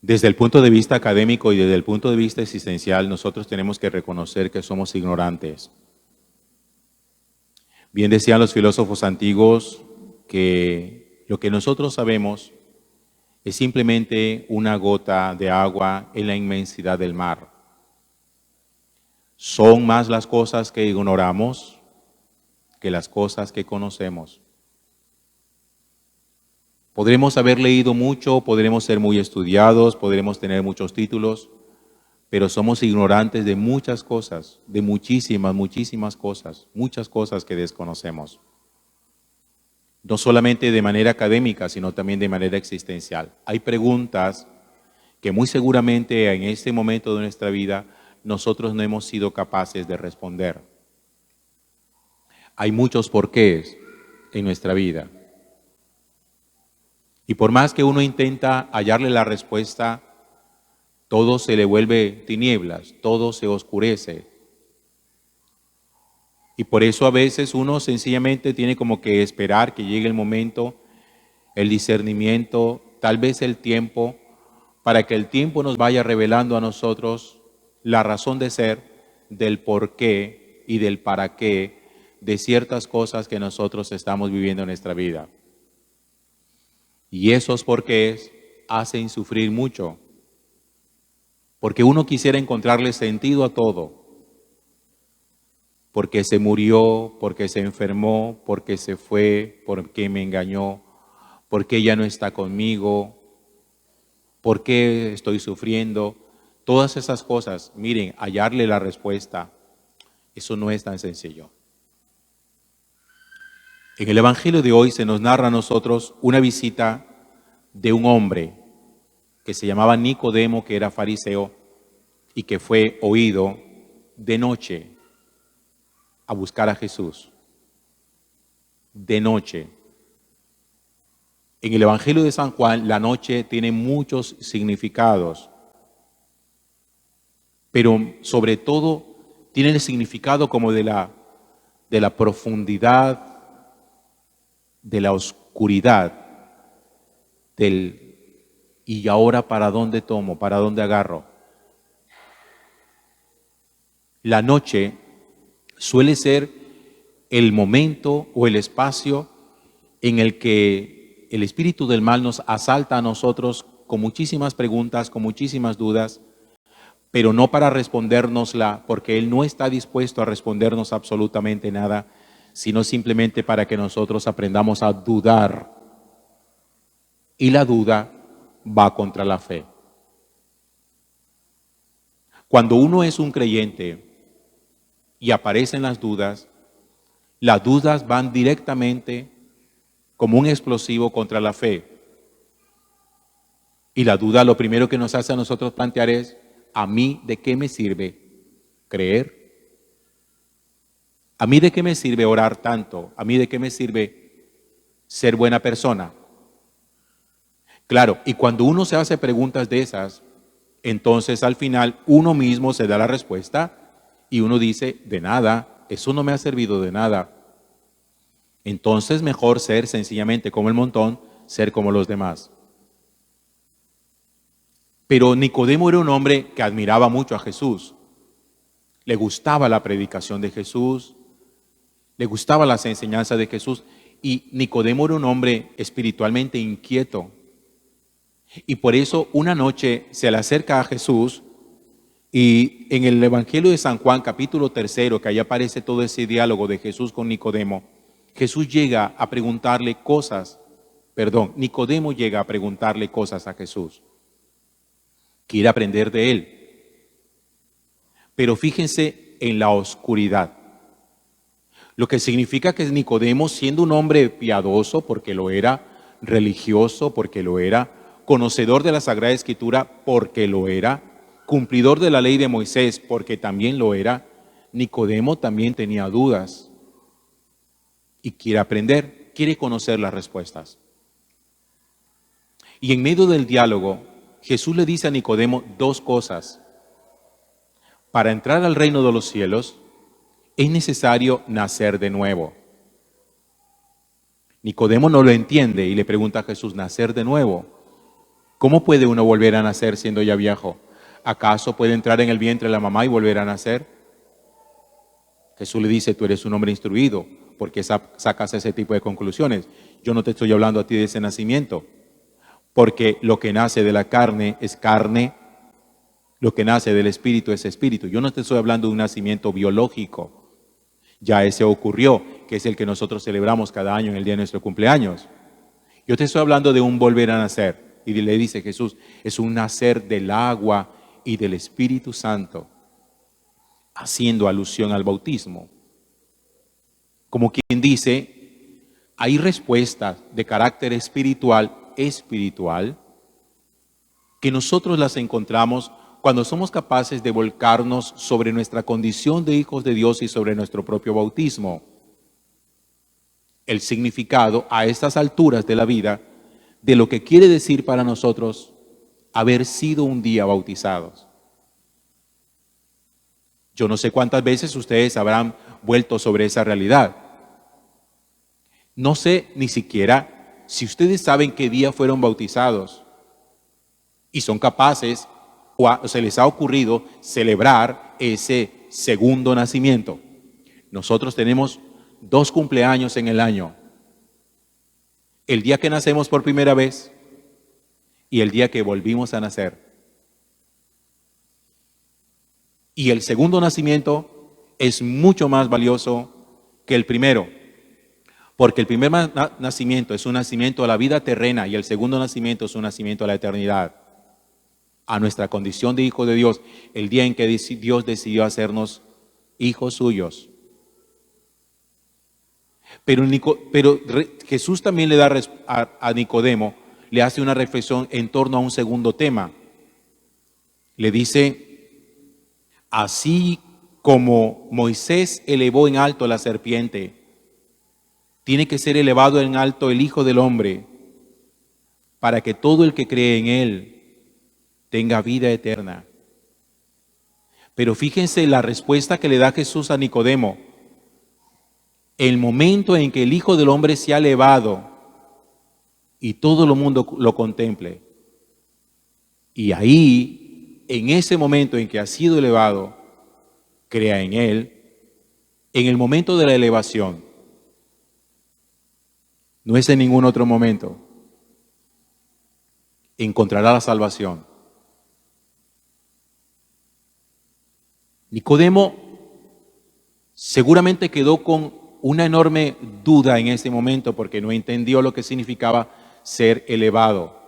Desde el punto de vista académico y desde el punto de vista existencial, nosotros tenemos que reconocer que somos ignorantes. Bien decían los filósofos antiguos que lo que nosotros sabemos es simplemente una gota de agua en la inmensidad del mar. Son más las cosas que ignoramos que las cosas que conocemos. Podremos haber leído mucho, podremos ser muy estudiados, podremos tener muchos títulos, pero somos ignorantes de muchas cosas, de muchísimas cosas, muchas cosas que desconocemos. No solamente de manera académica, sino también de manera existencial. Hay preguntas que muy seguramente en este momento de nuestra vida nosotros no hemos sido capaces de responder. Hay muchos porqués en nuestra vida. Y por más que uno intenta hallarle la respuesta, todo se le vuelve tinieblas, todo se oscurece. Y por eso a veces uno sencillamente tiene como que esperar que llegue el momento, el discernimiento, tal vez el tiempo, para que el tiempo nos vaya revelando a nosotros la razón de ser, del por qué y del para qué de ciertas cosas que nosotros estamos viviendo en nuestra vida. Y esos porqués hacen sufrir mucho, porque uno quisiera encontrarle sentido a todo, porque se murió, porque se enfermó, porque se fue, porque me engañó, porque ella no está conmigo, porque estoy sufriendo. Todas esas cosas, miren, hallarle la respuesta, eso no es tan sencillo. En el Evangelio de hoy se nos narra a nosotros una visita de un hombre que se llamaba Nicodemo, que era fariseo y que fue oído de noche a buscar a Jesús. De noche. En el Evangelio de San Juan, la noche tiene muchos significados, pero sobre todo tiene el significado como de la profundidad, de la oscuridad, del ¿y ahora para dónde tomo? ¿Para dónde agarro? La noche suele ser el momento o el espacio en el que el espíritu del mal nos asalta a nosotros con muchísimas preguntas, con muchísimas dudas, pero no para respondérnosla, porque Él no está dispuesto a respondernos absolutamente nada, sino simplemente para que nosotros aprendamos a dudar. Y la duda va contra la fe. Cuando uno es un creyente y aparecen las dudas van directamente como un explosivo contra la fe. Y la duda lo primero que nos hace a nosotros plantear es, ¿a mí de qué me sirve creer? ¿A mí de qué me sirve orar tanto? ¿A mí de qué me sirve ser buena persona? Claro, y cuando uno se hace preguntas de esas, entonces al final uno mismo se da la respuesta y uno dice, de nada, eso no me ha servido de nada. Entonces mejor ser sencillamente como el montón, ser como los demás. Pero Nicodemo era un hombre que admiraba mucho a Jesús. Le gustaba la predicación de Jesús, le gustaban las enseñanzas de Jesús. Y Nicodemo era un hombre espiritualmente inquieto. Y por eso una noche se le acerca a Jesús y en el Evangelio de San Juan, capítulo 3, que ahí aparece todo ese diálogo de Jesús con Nicodemo, Nicodemo llega a preguntarle cosas a Jesús. Quiere aprender de él. Pero fíjense en la oscuridad. Lo que significa que Nicodemo, siendo un hombre piadoso, porque lo era, religioso, porque lo era, conocedor de la Sagrada Escritura, porque lo era, cumplidor de la ley de Moisés, porque también lo era, Nicodemo también tenía dudas y quiere aprender, quiere conocer las respuestas. Y en medio del diálogo, Jesús le dice a Nicodemo dos cosas. Para entrar al reino de los cielos es necesario nacer de nuevo. Nicodemo no lo entiende y le pregunta a Jesús, ¿nacer de nuevo? ¿Cómo puede uno volver a nacer siendo ya viejo? ¿Acaso puede entrar en el vientre de la mamá y volver a nacer? Jesús le dice, tú eres un hombre instruido, porque sacas ese tipo de conclusiones. Yo no te estoy hablando a ti de ese nacimiento, porque lo que nace de la carne es carne, lo que nace del espíritu es espíritu. Yo no te estoy hablando de un nacimiento biológico. Ya ese ocurrió, que es el que nosotros celebramos cada año en el día de nuestro cumpleaños. Yo te estoy hablando de un volver a nacer. Y le dice Jesús, es un nacer del agua y del Espíritu Santo, haciendo alusión al bautismo. Como quien dice, hay respuestas de carácter espiritual, que nosotros las encontramos cuando somos capaces de volcarnos sobre nuestra condición de hijos de Dios y sobre nuestro propio bautismo. El significado a estas alturas de la vida de lo que quiere decir para nosotros haber sido un día bautizados. Yo no sé cuántas veces ustedes habrán vuelto sobre esa realidad. No sé ni siquiera si ustedes saben qué día fueron bautizados y son capaces o se les ha ocurrido celebrar ese segundo nacimiento. Nosotros tenemos 2 cumpleaños en el año. El día que nacemos por primera vez y el día que volvimos a nacer. Y el segundo nacimiento es mucho más valioso que el primero, porque el primer nacimiento es un nacimiento a la vida terrena y el segundo nacimiento es un nacimiento a la eternidad, a nuestra condición de hijo de Dios, el día en que Dios decidió hacernos hijos suyos. Pero Jesús también le da a Nicodemo, le hace una reflexión en torno a un segundo tema. Le dice, así como Moisés elevó en alto la serpiente, tiene que ser elevado en alto el Hijo del Hombre, para que todo el que cree en Él tenga vida eterna. Pero fíjense la respuesta que le da Jesús a Nicodemo. El momento en que el Hijo del Hombre se ha elevado y todo el mundo lo contemple. Y ahí, en ese momento en que ha sido elevado, crea en Él, en el momento de la elevación. No es en ningún otro momento. Encontrará la salvación. Nicodemo seguramente quedó con una enorme duda en ese momento porque no entendió lo que significaba ser elevado.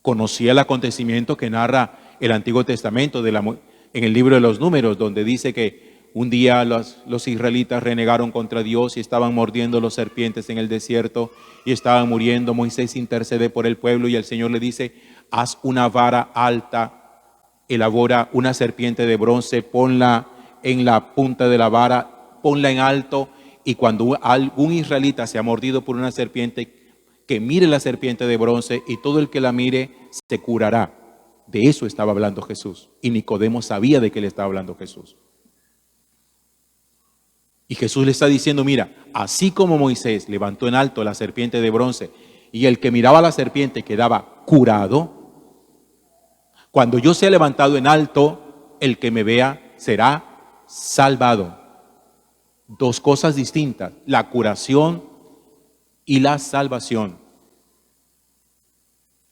Conocía el acontecimiento que narra el Antiguo Testamento en el libro de los Números, donde dice que un día los israelitas renegaron contra Dios y estaban mordiendo los serpientes en el desierto y estaban muriendo. Moisés intercede por el pueblo y el Señor le dice, haz una vara alta, elabora una serpiente de bronce, ponla en la punta de la vara, ponla en alto. Y cuando algún israelita se ha mordido por una serpiente, que mire la serpiente de bronce y todo el que la mire se curará. De eso estaba hablando Jesús. Y Nicodemo sabía de qué le estaba hablando Jesús. Y Jesús le está diciendo, mira, así como Moisés levantó en alto la serpiente de bronce y el que miraba la serpiente quedaba curado, cuando yo sea levantado en alto, el que me vea será salvado. 2 cosas distintas, la curación y la salvación.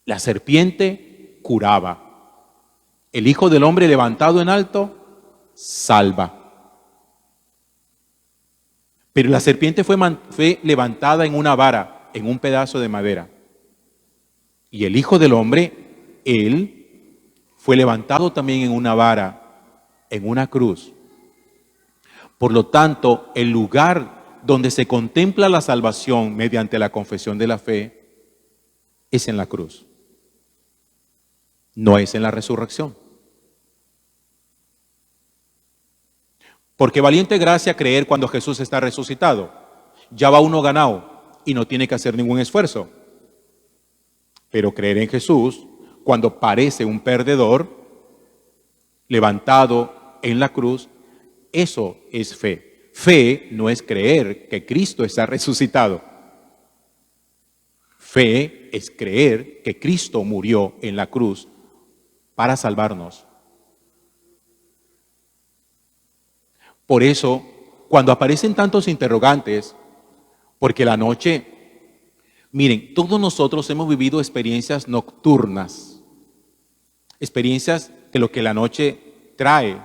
La serpiente curaba. El Hijo del Hombre levantado en alto, salva. Pero la serpiente fue levantada en una vara, en un pedazo de madera. Y el Hijo del Hombre, Él, fue levantado también en una vara, en una cruz. Por lo tanto, el lugar donde se contempla la salvación mediante la confesión de la fe es en la cruz. No es en la resurrección. Porque valiente gracia creer cuando Jesús está resucitado. Ya va uno ganado y no tiene que hacer ningún esfuerzo. Pero creer en Jesús cuando parece un perdedor, levantado en la cruz, eso es fe. Fe no es creer que Cristo está resucitado. Fe es creer que Cristo murió en la cruz para salvarnos. Por eso, cuando aparecen tantos interrogantes, porque la noche, miren, todos nosotros hemos vivido experiencias nocturnas, experiencias de lo que la noche trae.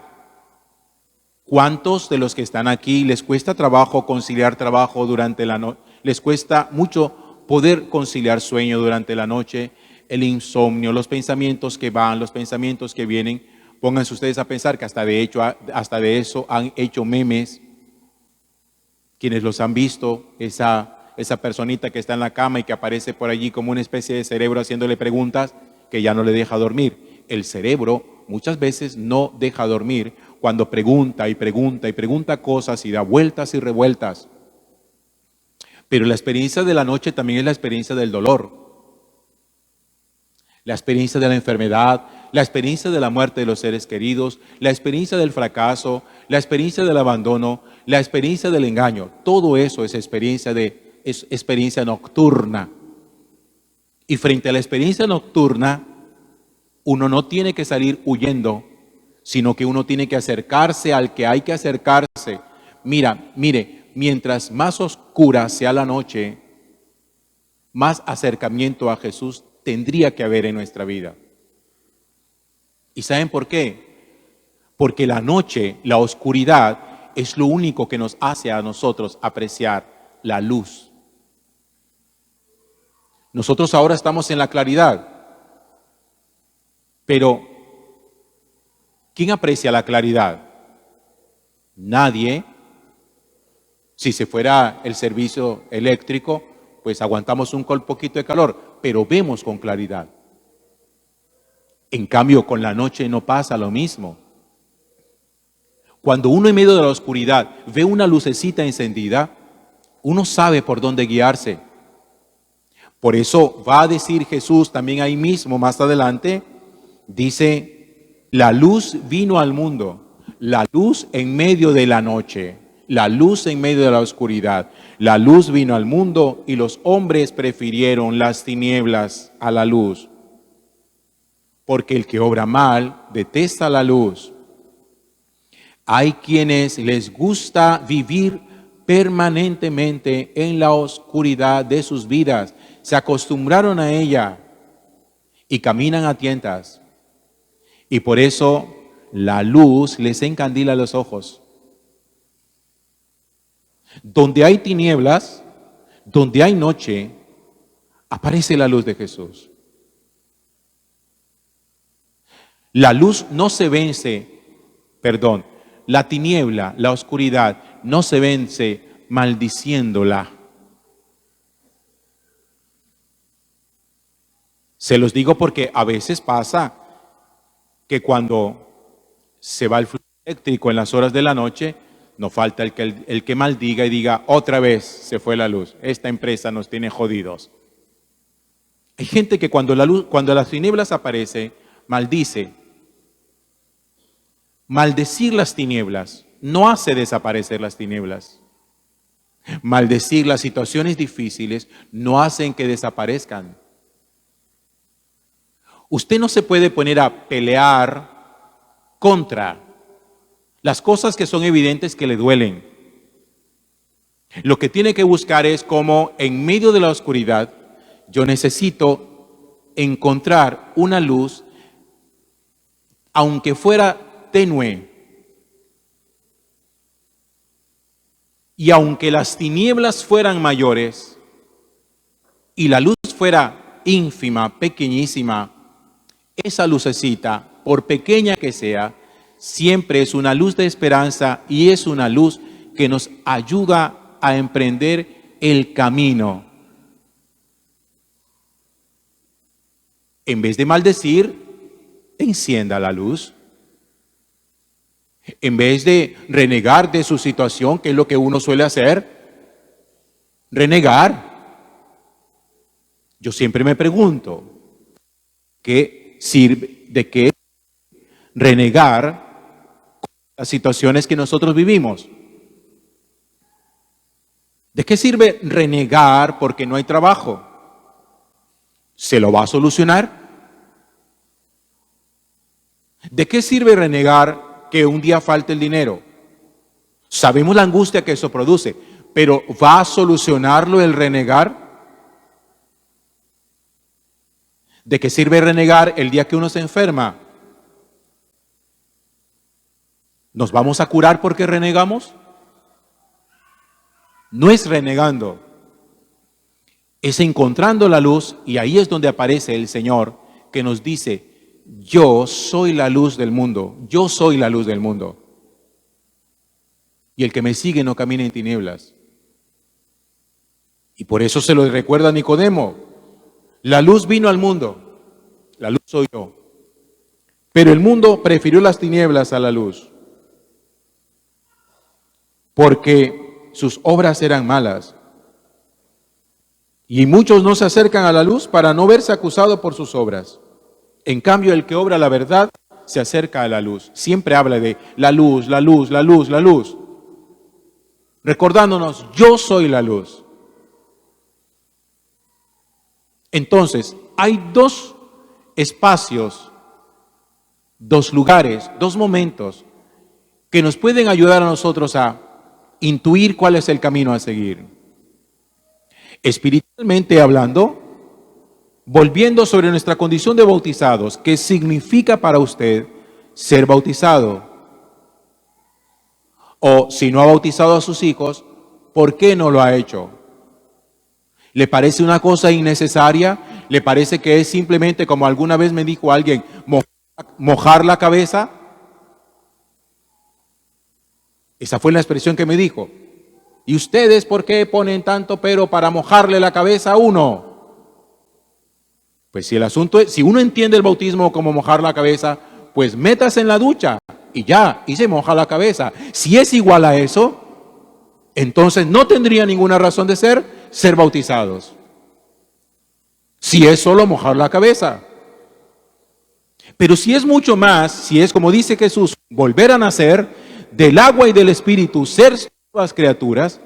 ¿Cuántos de los que están aquí les cuesta trabajo conciliar trabajo durante la noche? Les cuesta mucho poder conciliar sueño durante la noche, el insomnio, los pensamientos que van, los pensamientos que vienen. Pónganse ustedes a pensar que hasta de eso han hecho memes. Quienes los han visto, esa personita que está en la cama y que aparece por allí como una especie de cerebro haciéndole preguntas que ya no le deja dormir. El cerebro muchas veces no deja dormir cuando pregunta y pregunta y pregunta cosas y da vueltas y revueltas. Pero la experiencia de la noche también es la experiencia del dolor, la experiencia de la enfermedad, la experiencia de la muerte de los seres queridos, la experiencia del fracaso, la experiencia del abandono, la experiencia del engaño. Todo eso es experiencia nocturna. Y frente a la experiencia nocturna, uno no tiene que salir huyendo, sino que uno tiene que acercarse al que hay que acercarse. Mire, mientras más oscura sea la noche, más acercamiento a Jesús tendría que haber en nuestra vida. ¿Y saben por qué? Porque la noche, la oscuridad, es lo único que nos hace a nosotros apreciar la luz. Nosotros ahora estamos en la claridad, pero ¿quién aprecia la claridad? Nadie. Si se fuera el servicio eléctrico, pues aguantamos un poquito de calor, pero vemos con claridad. En cambio, con la noche no pasa lo mismo. Cuando uno en medio de la oscuridad ve una lucecita encendida, uno sabe por dónde guiarse. Por eso va a decir Jesús también ahí mismo, más adelante, dice, la luz vino al mundo, la luz en medio de la noche. La luz en medio de la oscuridad. La luz vino al mundo y los hombres prefirieron las tinieblas a la luz. Porque el que obra mal detesta la luz. Hay quienes les gusta vivir permanentemente en la oscuridad de sus vidas. Se acostumbraron a ella y caminan a tientas. Y por eso la luz les encandila los ojos. Donde hay tinieblas, donde hay noche, aparece la luz de Jesús. La luz no se vence, la tiniebla, la oscuridad, no se vence maldiciéndola. Se los digo porque a veces pasa que cuando se va el flujo eléctrico en las horas de la noche, no falta el que maldiga y diga, otra vez se fue la luz, esta empresa nos tiene jodidos. Hay gente que cuando las tinieblas aparecen, maldice. Maldecir las tinieblas no hace desaparecer las tinieblas. Maldecir las situaciones difíciles no hacen que desaparezcan. Usted no se puede poner a pelear contra las cosas que son evidentes que le duelen. Lo que tiene que buscar es cómo en medio de la oscuridad yo necesito encontrar una luz, aunque fuera tenue, y aunque las tinieblas fueran mayores y la luz fuera ínfima, pequeñísima, esa lucecita, por pequeña que sea, siempre es una luz de esperanza y es una luz que nos ayuda a emprender el camino. En vez de maldecir, encienda la luz. En vez de renegar de su situación, que es lo que uno suele hacer, renegar. Yo siempre me pregunto, ¿qué sirve de qué renegar las situaciones que nosotros vivimos? ¿De qué sirve renegar porque no hay trabajo? ¿Se lo va a solucionar? ¿De qué sirve renegar que un día falte el dinero? Sabemos la angustia que eso produce, pero ¿va a solucionarlo el renegar? ¿De qué sirve renegar el día que uno se enferma? ¿Nos vamos a curar porque renegamos? No es renegando, es encontrando la luz, y ahí es donde aparece el Señor que nos dice: yo soy la luz del mundo, yo soy la luz del mundo. Y el que me sigue no camina en tinieblas. Y por eso se lo recuerda a Nicodemo: la luz vino al mundo, la luz soy yo. Pero el mundo prefirió las tinieblas a la luz, porque sus obras eran malas. Y muchos no se acercan a la luz para no verse acusados por sus obras. En cambio, el que obra la verdad se acerca a la luz. Siempre habla de la luz, la luz, la luz, la luz. Recordándonos: yo soy la luz. Entonces, hay dos espacios, dos lugares, dos momentos que nos pueden ayudar a nosotros a intuir cuál es el camino a seguir. Espiritualmente hablando, volviendo sobre nuestra condición de bautizados, ¿qué significa para usted ser bautizado? O si no ha bautizado a sus hijos, ¿por qué no lo ha hecho? ¿Le parece una cosa innecesaria? ¿Le parece que es simplemente, como alguna vez me dijo alguien, mojar la cabeza? Esa fue la expresión que me dijo. ¿Y ustedes por qué ponen tanto pero para mojarle la cabeza a uno? Pues si el asunto es, si uno entiende el bautismo como mojar la cabeza, pues métase en la ducha y ya, y se moja la cabeza. Si es igual a eso, entonces no tendría ninguna razón de ser bautizados. Si es solo mojar la cabeza. Pero si es mucho más, si es como dice Jesús, volver a nacer del agua y del espíritu, ser nuevas criaturas,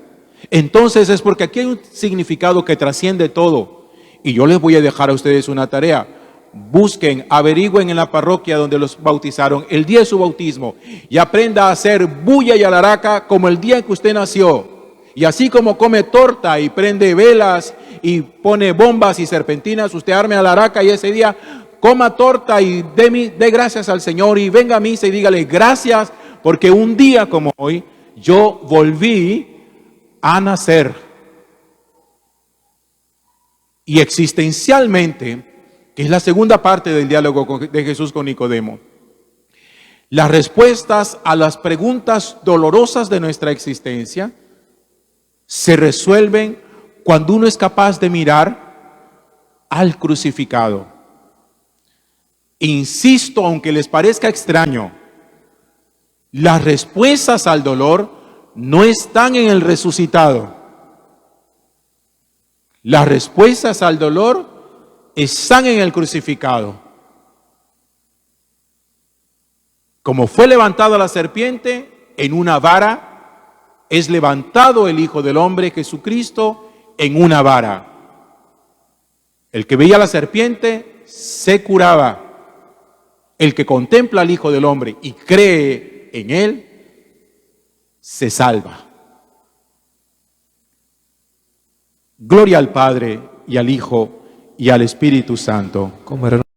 entonces es porque aquí hay un significado que trasciende todo. Y yo les voy a dejar a ustedes una tarea: busquen, averigüen en la parroquia donde los bautizaron el día de su bautismo y aprenda a hacer bulla y alaraca como el día en que usted nació. Y así como come torta y prende velas y pone bombas y serpentinas, usted arme alaraca y ese día coma torta y dé gracias al Señor y venga a misa y dígale: gracias porque un día como hoy yo volví a nacer. Y existencialmente, que es la segunda parte del diálogo de Jesús con Nicodemo, las respuestas a las preguntas dolorosas de nuestra existencia se resuelven cuando uno es capaz de mirar al crucificado. Insisto, aunque les parezca extraño, las respuestas al dolor no están en el resucitado. Las respuestas al dolor están en el crucificado. Como fue levantada la serpiente, en una vara es levantado el Hijo del Hombre, Jesucristo, en una vara. El que veía a la serpiente se curaba. El que contempla al Hijo del Hombre y cree en Él, se salva. Gloria al Padre, y al Hijo, y al Espíritu Santo.